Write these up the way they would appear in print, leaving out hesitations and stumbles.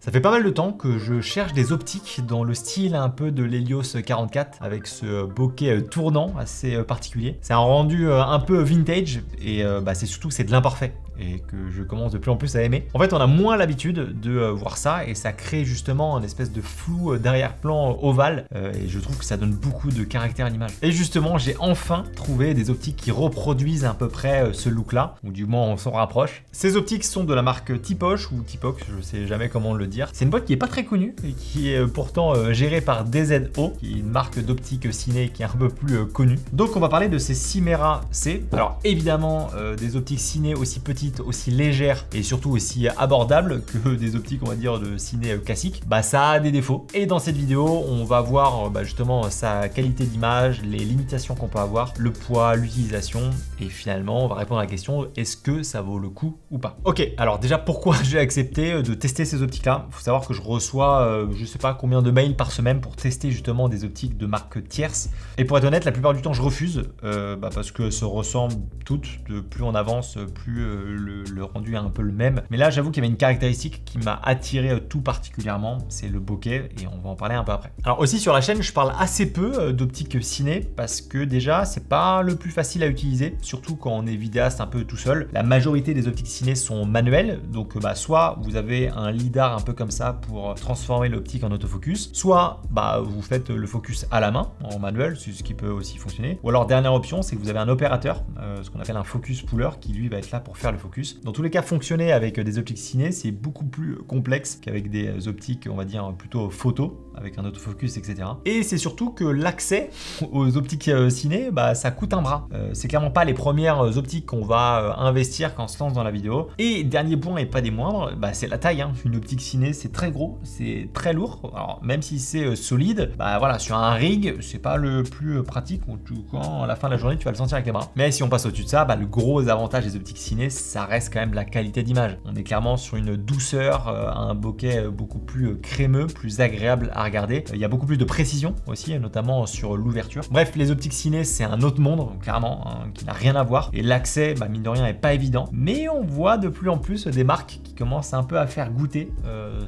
Ça fait pas mal de temps que je cherche des optiques dans le style un peu de l'Helios 44 avec ce bokeh tournant assez particulier. C'est un rendu un peu vintage et c'est surtout que c'est de l'imparfait et que je commence de plus en plus à aimer. En fait, on a moins l'habitude de voir ça et ça crée justement une espèce de flou d'arrière-plan ovale et je trouve que ça donne beaucoup de caractère à l'image. Et justement, j'ai enfin trouvé des optiques qui reproduisent à peu près ce look-là, ou du moins on s'en rapproche. Ces optiques sont de la marque T-Poche ou T-Pox, je sais jamais comment le dire. C'est une boîte qui est pas très connue et qui est pourtant gérée par DZO, qui est une marque d'optique ciné qui est un peu plus connue. Donc on va parler de ces Simera C. Alors évidemment, des optiques ciné aussi petites, aussi légères et surtout aussi abordables que des optiques on va dire de ciné classique, ça a des défauts. Et dans cette vidéo, on va voir justement sa qualité d'image, les limitations qu'on peut avoir, le poids, l'utilisation et finalement on va répondre à la question, est-ce que ça vaut le coup ou pas? Ok, alors déjà pourquoi j'ai accepté de tester ces optiques là? Il faut savoir que je reçois je sais pas combien de mails par semaine pour tester justement des optiques de marque tierce. Et pour être honnête, la plupart du temps je refuse parce que se ressemblent toutes, de plus on avance, plus le rendu est un peu le même. Mais là j'avoue qu'il y avait une caractéristique qui m'a attiré tout particulièrement, c'est le bokeh et on va en parler un peu après. Alors aussi sur la chaîne je parle assez peu d'optique ciné parce que déjà c'est pas le plus facile à utiliser, surtout quand on est vidéaste un peu tout seul. La majorité des optiques ciné sont manuelles, donc soit vous avez un lidar un peu comme ça pour transformer l'optique en autofocus, soit vous faites le focus à la main en manuel, c'est ce qui peut aussi fonctionner, ou alors dernière option c'est que vous avez un opérateur, ce qu'on appelle un focus puller, qui lui va être là pour faire le focus. Dans tous les cas, fonctionner avec des optiques ciné c'est beaucoup plus complexe qu'avec des optiques on va dire plutôt photo avec un autofocus, etc. Et c'est surtout que l'accès aux optiques ciné, ça coûte un bras. C'est clairement pas les premières optiques qu'on va investir quand on se lance dans la vidéo. Et dernier point et pas des moindres, c'est la taille. Une optique ciné, c'est très gros, c'est très lourd. Alors même si c'est solide, voilà, sur un rig, c'est pas le plus pratique. En tout cas, à la fin de la journée, tu vas le sentir avec les bras. Mais si on passe au-dessus de ça, le gros avantage des optiques ciné, ça reste quand même la qualité d'image. On est clairement sur une douceur, un bokeh beaucoup plus crémeux, plus agréable à regarder. Il y a beaucoup plus de précision aussi, notamment sur l'ouverture. Bref, les optiques ciné, c'est un autre monde, clairement, qui n'a rien à voir. Et l'accès, mine de rien, est pas évident. Mais on voit de plus en plus des marques qui commencent un peu à faire goûter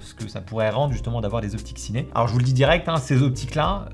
ce que ça pourrait rendre justement d'avoir des optiques ciné. Alors je vous le dis direct, ces optiques-là,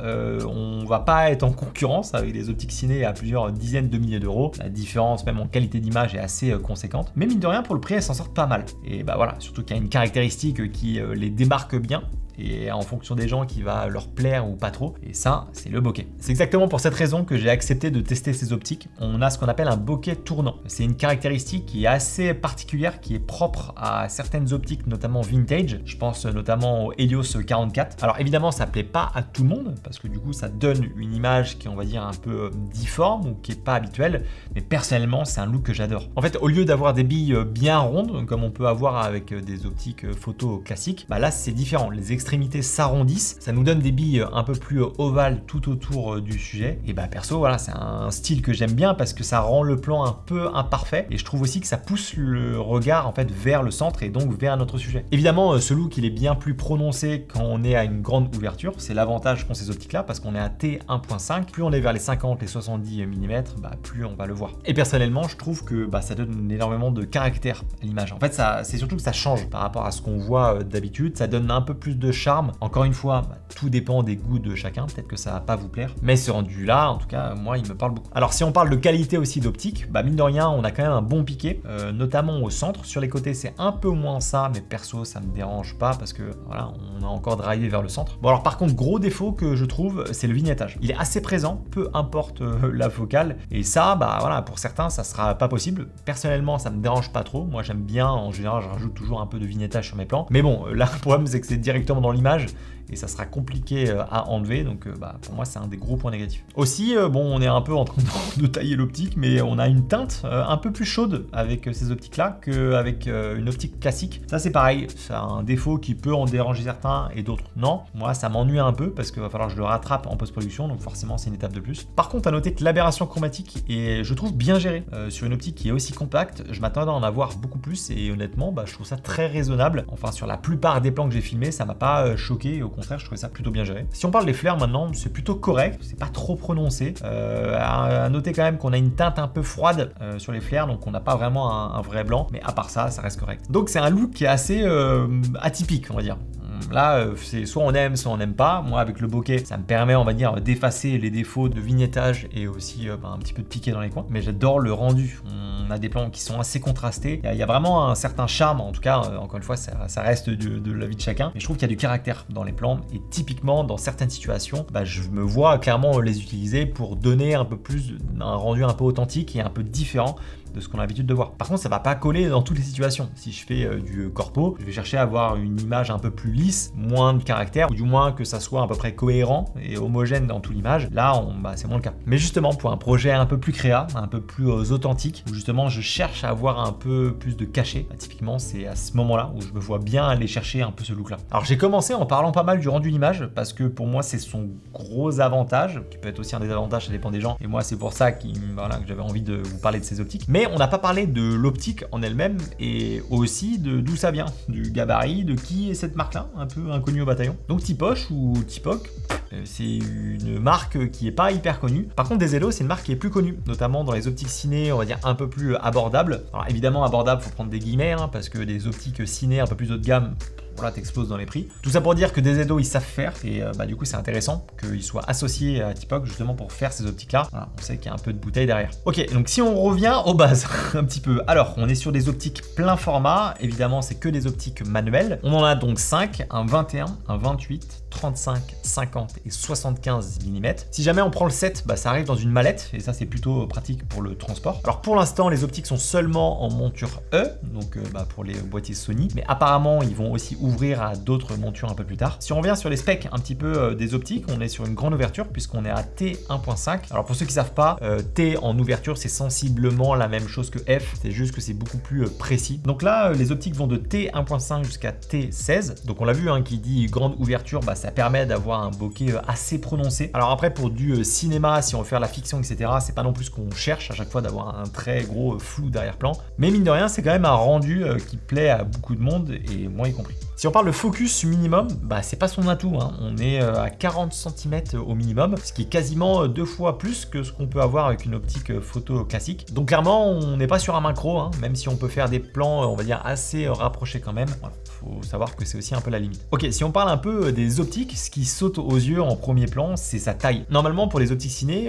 on va pas être en concurrence avec des optiques ciné à plusieurs dizaines de milliers d'euros. La différence, même en qualité d'image, est assez conséquente. Mais mine de rien, pour le prix, elles s'en sortent pas mal. Et voilà, surtout qu'il y a une caractéristique qui les démarque bien. Et en fonction des gens qui va leur plaire ou pas trop, et ça c'est le bokeh. C'est exactement pour cette raison que j'ai accepté de tester ces optiques. On a ce qu'on appelle un bokeh tournant. C'est une caractéristique qui est assez particulière, qui est propre à certaines optiques, notamment vintage. Je pense notamment au Helios 44. Alors évidemment ça plaît pas à tout le monde, parce que du coup ça donne une image qui est on va dire un peu difforme ou qui est pas habituelle, mais personnellement c'est un look que j'adore. En fait, au lieu d'avoir des billes bien rondes, comme on peut avoir avec des optiques photo classiques, là c'est différent. Les extrémités s'arrondissent, ça nous donne des billes un peu plus ovales tout autour du sujet. Et perso, voilà, c'est un style que j'aime bien parce que ça rend le plan un peu imparfait et je trouve aussi que ça pousse le regard en fait vers le centre et donc vers notre sujet. Évidemment, ce look il est bien plus prononcé quand on est à une grande ouverture, c'est l'avantage qu'ont ces optiques là parce qu'on est à T1.5, plus on est vers les 50, les 70 mm, plus on va le voir. Et personnellement, je trouve que ça donne énormément de caractère à l'image. En fait, c'est surtout que ça change par rapport à ce qu'on voit d'habitude, ça donne un peu plus de charme. Encore une fois, tout dépend des goûts de chacun, peut-être que ça va pas vous plaire, mais ce rendu là, en tout cas, moi, il me parle beaucoup. Alors si on parle de qualité aussi d'optique, mine de rien, on a quand même un bon piqué, notamment au centre. Sur les côtés, c'est un peu moins ça, mais perso, ça me dérange pas parce que voilà, on a encore drivé vers le centre. Bon alors par contre, gros défaut que je trouve, c'est le vignettage. Il est assez présent, peu importe la focale, et ça, voilà, pour certains, ça sera pas possible. Personnellement, ça me dérange pas trop. Moi, j'aime bien, en général, je rajoute toujours un peu de vignettage sur mes plans. Mais bon, là, le problème, c'est que c'est directement dans l'image et ça sera compliqué à enlever, donc pour moi c'est un des gros points négatifs. Aussi, on est un peu en train de tailler l'optique, mais on a une teinte un peu plus chaude avec ces optiques là qu'avec une optique classique. Ça c'est pareil, c'est un défaut qui peut en déranger certains et d'autres non. Moi ça m'ennuie un peu parce qu'il va falloir que je le rattrape en post-production, donc forcément c'est une étape de plus. Par contre, à noter que l'aberration chromatique est, je trouve, bien gérée sur une optique qui est aussi compacte. Je m'attendais à en avoir beaucoup plus et honnêtement je trouve ça très raisonnable. Enfin, sur la plupart des plans que j'ai filmés, ça m'a pas choqué, au contraire, je trouvais ça plutôt bien géré. Si on parle des flares maintenant, c'est plutôt correct, c'est pas trop prononcé. À noter quand même qu'on a une teinte un peu froide sur les flares, donc on n'a pas vraiment un vrai blanc, mais à part ça reste correct. Donc c'est un look qui est assez atypique, on va dire. Là, c'est soit on aime, soit on n'aime pas. Moi, avec le bokeh, ça me permet, on va dire, d'effacer les défauts de vignettage et aussi un petit peu de piqué dans les coins. Mais j'adore le rendu. On a des plans qui sont assez contrastés. Il y a vraiment un certain charme. En tout cas, encore une fois, ça reste de la vie de chacun. Mais je trouve qu'il y a du caractère dans les plans. Et typiquement, dans certaines situations, je me vois clairement les utiliser pour donner un peu plus, un rendu un peu authentique et un peu différent de ce qu'on a l'habitude de voir. Par contre, ça va pas coller dans toutes les situations. Si je fais du corpo, je vais chercher à avoir une image un peu plus lisse, moins de caractère, ou du moins que ça soit à peu près cohérent et homogène dans toute l'image. Là, c'est moins le cas. Mais justement, pour un projet un peu plus créa, un peu plus authentique, où justement je cherche à avoir un peu plus de cachet, typiquement, c'est à ce moment-là où je me vois bien aller chercher un peu ce look-là. Alors j'ai commencé en parlant pas mal du rendu d'image, parce que pour moi, c'est son gros avantage, qui peut être aussi un désavantage, ça dépend des gens. Et moi, c'est pour ça que j'avais envie de vous parler de ces optiques. Mais on n'a pas parlé de l'optique en elle-même et aussi de d'où ça vient, du gabarit, de qui est cette marque-là, un peu inconnue au bataillon. Donc Tipoche ou Tipoc, c'est une marque qui est pas hyper connue. Par contre, Desello, c'est une marque qui est plus connue, notamment dans les optiques ciné, on va dire un peu plus abordables. Alors évidemment, abordable, faut prendre des guillemets, parce que des optiques ciné un peu plus haut de gamme, voilà, t'exploses dans les prix. Tout ça pour dire que Desello, ils savent faire et du coup, c'est intéressant qu'ils soient associés à Tipoc justement pour faire ces optiques-là. Voilà, on sait qu'il y a un peu de bouteille derrière. Ok, donc si on revient aux bases un petit peu. Alors, on est sur des optiques plein format. Évidemment, c'est que des optiques manuelles. On en a donc 5, un 21, un 28, 35, 50 et 75 mm. Si jamais on prend le set, ça arrive dans une mallette et ça, c'est plutôt pratique pour le transport. Alors, pour l'instant, les optiques sont seulement en monture E, donc pour les boîtiers Sony, mais apparemment, ils vont aussi ouvrir à d'autres montures un peu plus tard. Si on revient sur les specs un petit peu des optiques, on est sur une grande ouverture puisqu'on est à T1.5. Alors pour ceux qui savent pas, T en ouverture, c'est sensiblement la même chose que F, c'est juste que c'est beaucoup plus précis. Donc là, les optiques vont de T1.5 jusqu'à T16. Donc on l'a vu, qui dit grande ouverture, ça permet d'avoir un bokeh assez prononcé. Alors après, pour du cinéma, si on veut faire la fiction, etc., c'est pas non plus ce qu'on cherche à chaque fois d'avoir un très gros flou d'arrière-plan. Mais mine de rien, c'est quand même un rendu qui plaît à beaucoup de monde et moi y compris. Si on parle de focus minimum, c'est pas son atout. On est à 40 cm au minimum, ce qui est quasiment 2 fois plus que ce qu'on peut avoir avec une optique photo classique. Donc clairement, on n'est pas sur un macro, même si on peut faire des plans, on va dire, assez rapprochés quand même. Voilà, faut savoir que c'est aussi un peu la limite. Ok, si on parle un peu des optiques, ce qui saute aux yeux en premier plan, c'est sa taille. Normalement, pour les optiques ciné,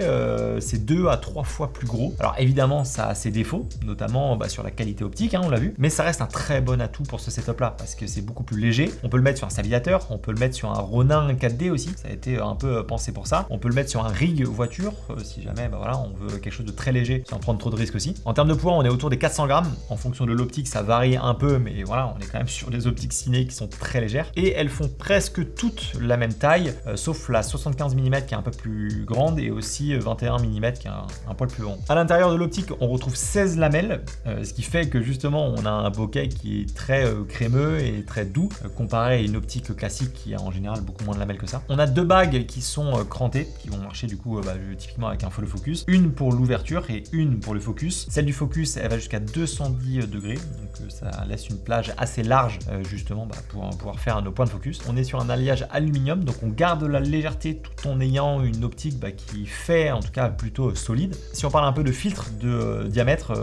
c'est 2 à 3 fois plus gros. Alors évidemment, ça a ses défauts, notamment sur la qualité optique, on l'a vu, mais ça reste un très bon atout pour ce setup-là, parce que c'est beaucoup plus léger. On peut le mettre sur un stabilisateur, on peut le mettre sur un Ronin 4D aussi, ça a été un peu pensé pour ça. On peut le mettre sur un rig voiture, si jamais on veut quelque chose de très léger sans prendre trop de risques aussi. En termes de poids, on est autour des 400 grammes. En fonction de l'optique, ça varie un peu, mais voilà, on est quand même sur des optiques ciné qui sont très légères. Et elles font presque toutes la même taille, sauf la 75 mm qui est un peu plus grande et aussi 21 mm qui est un poil plus long. À l'intérieur de l'optique, on retrouve 16 lamelles, ce qui fait que justement, on a un bokeh qui est très crémeux et très doux, comparé à une optique classique qui a en général beaucoup moins de lamelles que ça. On a 2 bagues qui sont crantées, qui vont marcher du coup typiquement avec un follow focus, une pour l'ouverture et une pour le focus. Celle du focus, elle va jusqu'à 210 degrés, donc ça laisse une plage assez large justement pour pouvoir faire nos points de focus. On est sur un alliage aluminium, donc on garde la légèreté tout en ayant une optique qui fait en tout cas plutôt solide. Si on parle un peu de filtre de diamètre,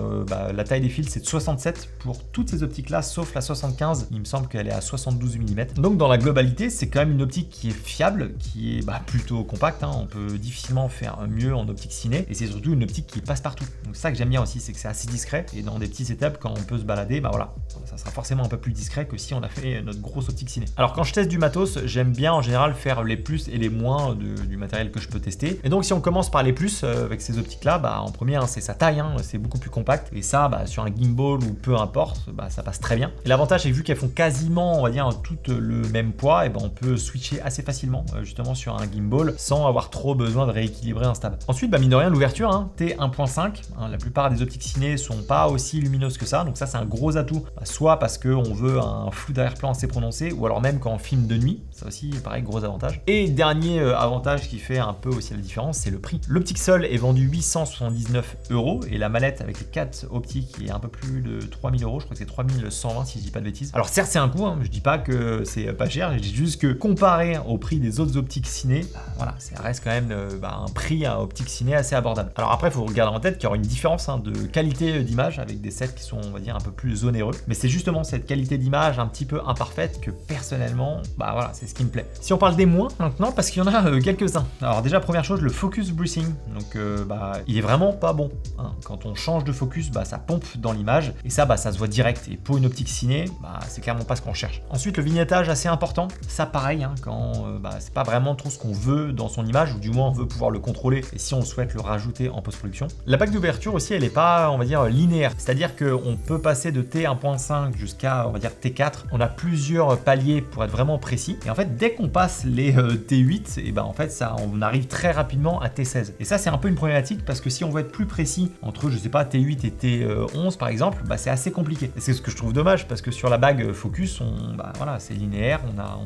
la taille des fils c'est de 67 pour toutes ces optiques là, sauf la 75, il me semble qu'elle est à 72 mm. Donc dans la globalité, c'est quand même une optique qui est fiable, qui est plutôt compacte, on peut difficilement faire mieux en optique ciné, et c'est surtout une optique qui passe partout. Donc ça que j'aime bien aussi, c'est que c'est assez discret, et dans des petits setups, quand on peut se balader, voilà, ça sera forcément un peu plus discret que si on a fait notre grosse optique ciné. Alors quand je teste du matos, j'aime bien en général faire les plus et les moins du matériel que je peux tester. Et donc si on commence par les plus avec ces optiques là, en premier c'est sa taille, c'est beaucoup plus compact, et ça sur un gimbal ou peu importe, ça passe très bien. Et l'avantage c'est que vu qu'elles font quasiment, on va dire, toutes le même poids, et on peut switcher assez facilement justement sur un gimbal sans avoir trop besoin de rééquilibrer un stab. Ensuite, mine de rien, l'ouverture, T1.5, la plupart des optiques ciné sont pas aussi lumineuses que ça, donc ça c'est un gros atout, soit parce qu'on veut un flou d'arrière-plan assez prononcé, ou alors même quand on filme de nuit, ça aussi pareil, gros avantage. Et dernier avantage qui fait un peu aussi la différence, c'est le prix. L'optique seule est vendue 879 € et la mallette avec les 4 optiques est un peu plus de 3000 €, je crois que c'est 3120 si je dis pas de bêtises. Alors certes c'est un coût, je Je dis pas que c'est pas cher, je dis juste que comparé au prix des autres optiques ciné, voilà, ça reste quand même un prix à optique ciné assez abordable. Alors après, il faut regarder en tête qu'il y aura une différence de qualité d'image avec des sets qui sont, on va dire, un peu plus onéreux. Mais c'est justement cette qualité d'image un petit peu imparfaite que personnellement, bah voilà, c'est ce qui me plaît. Si on parle des moins maintenant, parce qu'il y en a quelques-uns. Alors déjà, première chose, le focus breathing. Donc bah, il est vraiment pas bon. Hein. Quand on change de focus, bah, ça pompe dans l'image et ça, bah, ça se voit direct. Et pour une optique ciné, bah, c'est clairement pas ce qu'on cherche. Ensuite, le vignettage assez important. Ça, pareil, hein, quand bah, c'est pas vraiment trop ce qu'on veut dans son image, ou du moins on veut pouvoir le contrôler. Et si on souhaite le rajouter en post-production, la bague d'ouverture aussi, elle est pas, on va dire, linéaire. C'est-à-dire qu'on peut passer de T1.5 jusqu'à, on va dire, T4. On a plusieurs paliers pour être vraiment précis. Et en fait, dès qu'on passe les T8, et ben en fait, ça, on arrive très rapidement à T16. Et ça, c'est un peu une problématique parce que si on veut être plus précis entre, je sais pas, T8 et T11 par exemple, bah, c'est assez compliqué. Et c'est ce que je trouve dommage parce que sur la bague focus, bah, voilà, c'est linéaire.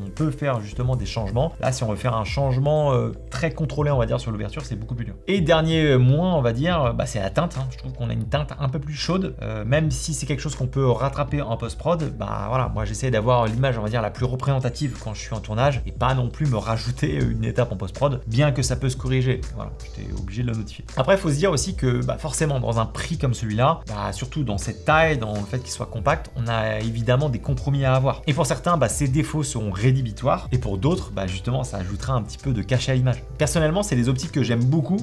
On peut faire justement des changements. Là, si on veut faire un changement très contrôlé, on va dire, sur l'ouverture, c'est beaucoup plus dur. Et dernier moins, on va dire, bah, c'est la teinte. Hein. Je trouve qu'on a une teinte un peu plus chaude, même si c'est quelque chose qu'on peut rattraper en post-prod. Bah voilà, moi j'essaie d'avoir l'image, on va dire, la plus représentative quand je suis en tournage et pas non plus me rajouter une étape en post-prod, bien que ça peut se corriger. Voilà, j'étais obligé de le notifier. Après, il faut se dire aussi que bah, forcément, dans un prix comme celui-là, bah, surtout dans cette taille, dans le fait qu'il soit compact, on a évidemment des compromis à avoir. Et pour certains, bah, ces défauts seront rédhibitoires, et pour d'autres, bah, justement, ça ajoutera un petit peu de cachet à l'image. Personnellement, c'est des optiques que j'aime beaucoup.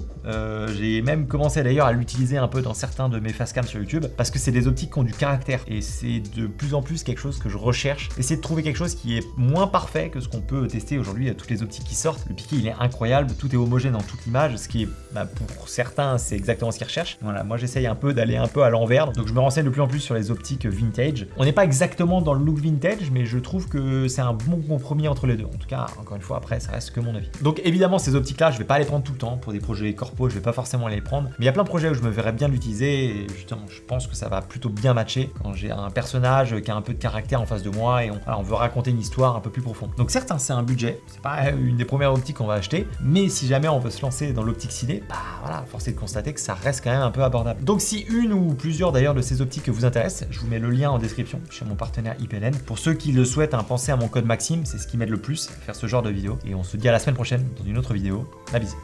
J'ai même commencé d'ailleurs à l'utiliser un peu dans certains de mes facecams sur YouTube, parce que c'est des optiques qui ont du caractère, et c'est de plus en plus quelque chose que je recherche. Essayer de trouver quelque chose qui est moins parfait que ce qu'on peut tester aujourd'hui à toutes les optiques qui sortent. Le piqué, il est incroyable, tout est homogène dans toute l'image, ce qui est, bah, pour certains, c'est exactement ce qu'ils recherchent. Voilà, moi j'essaye un peu d'aller un peu à l'envers, donc je me renseigne de plus en plus sur les optiques vintage. On n'est pas exactement dans le look vintage, mais je trouve que c'est un bon compromis entre les deux. En tout cas, encore une fois, après, ça reste que mon avis. Donc évidemment, ces optiques-là, je vais pas les prendre tout le temps. Pour des projets corpo, je vais pas forcément les prendre. Mais il y a plein de projets où je me verrais bien l'utiliser, et justement, je pense que ça va plutôt bien matcher quand j'ai un personnage qui a un peu de caractère en face de moi et on veut raconter une histoire un peu plus profonde. Donc certes, hein, c'est un budget, c'est pas une des premières optiques qu'on va acheter, mais si jamais on veut se lancer dans l'optique ciné, bah voilà, force est de constater que ça reste quand même un peu abordable. Donc si une ou plusieurs d'ailleurs de ces optiques vous intéressent, je vous mets le lien en description chez mon partenaire IPLN. Pour ceux qui le souhaitent, hein, pensez à mon code Maxime, c'est ce qui m'aide le plus à faire ce genre de vidéo. Et on se dit à la semaine prochaine dans une autre vidéo. La bise.